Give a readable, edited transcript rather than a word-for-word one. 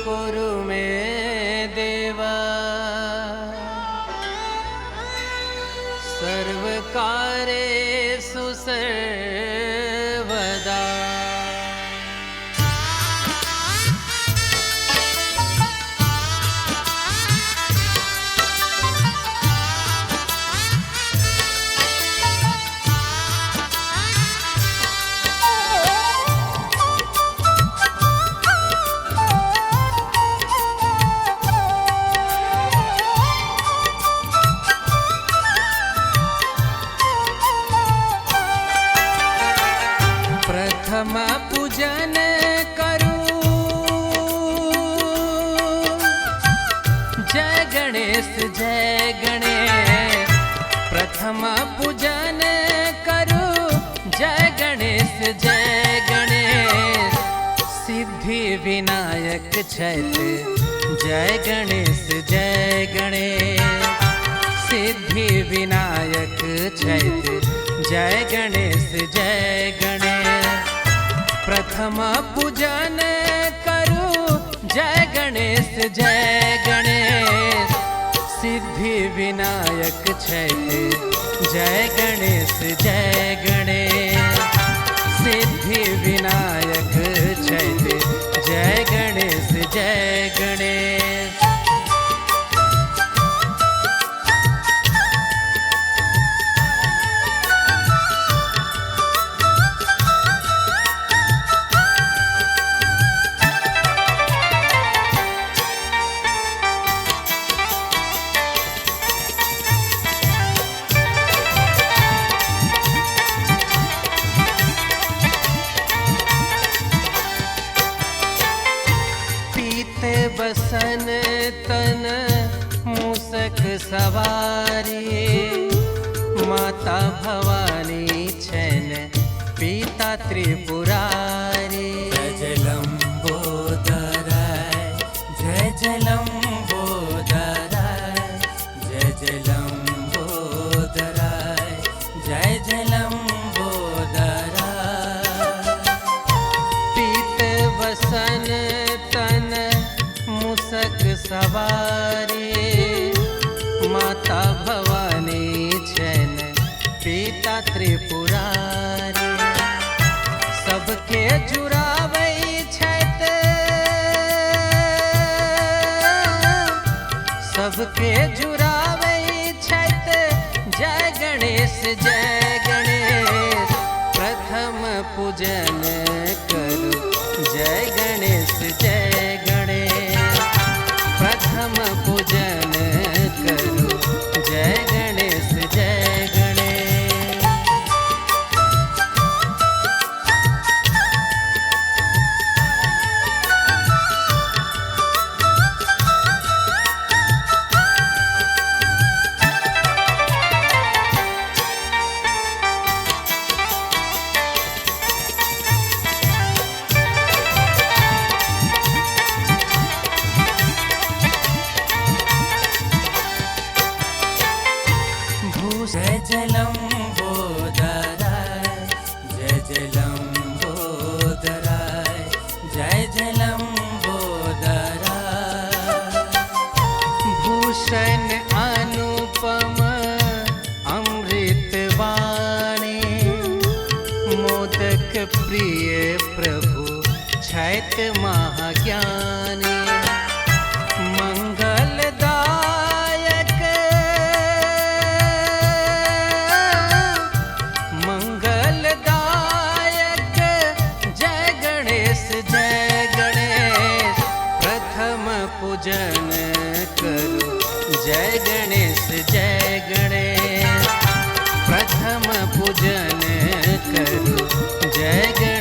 कुरु मे देवा सर्वकारेषु सर्वदा। प्रथम पूजन करूं जय गणेश जय गणेश। प्रथम पूजन करूं जय गणेश जय गणेश। सिद्धि विनायक चैत्र जय गणेश जय गणेश। सिद्धि विनायक चैत्र जय गणेश जय गणेश। प्रथम पूजन करूं जय गणेश जय गणेश। सिद्धि विनायक चैत्र जय गणेश जय गणेश। सिद्धि विनायक चैत्र जय गणेश जय गणेश। बसन तन मूसक सवारी। माता भवानी छैन पिता त्रिपुरारी। जय जय लंबोदराय जय जय लंबोदराय जय जय लंबोदराय जय जय लंबोदराय। पीत बसन तन मूसक सवारी। माता भवानी छैन पिता त्रिपुरारी। सबके जुड़ावै छैत सबके जुड़ावै छैत जय गणेश जय गणेश। प्रथम पूजन करूं जय गणेश जय गणेश। प्रथम पूजन करूं जय गणेश जय गणेश। जय जय लंबोदराय जय जय लंबोदराय जय जय लंबोदराय। भूषण अनुपम अमृत वाणी। मोदक प्रिय प्रभु छैत महाज्ञानी। मंगलदायक मंगलदायक जय गणेश जय गणेश। प्रथम पूजन करूं जय गणेश जय गणेश। प्रथम पूजन करूं जय गणेश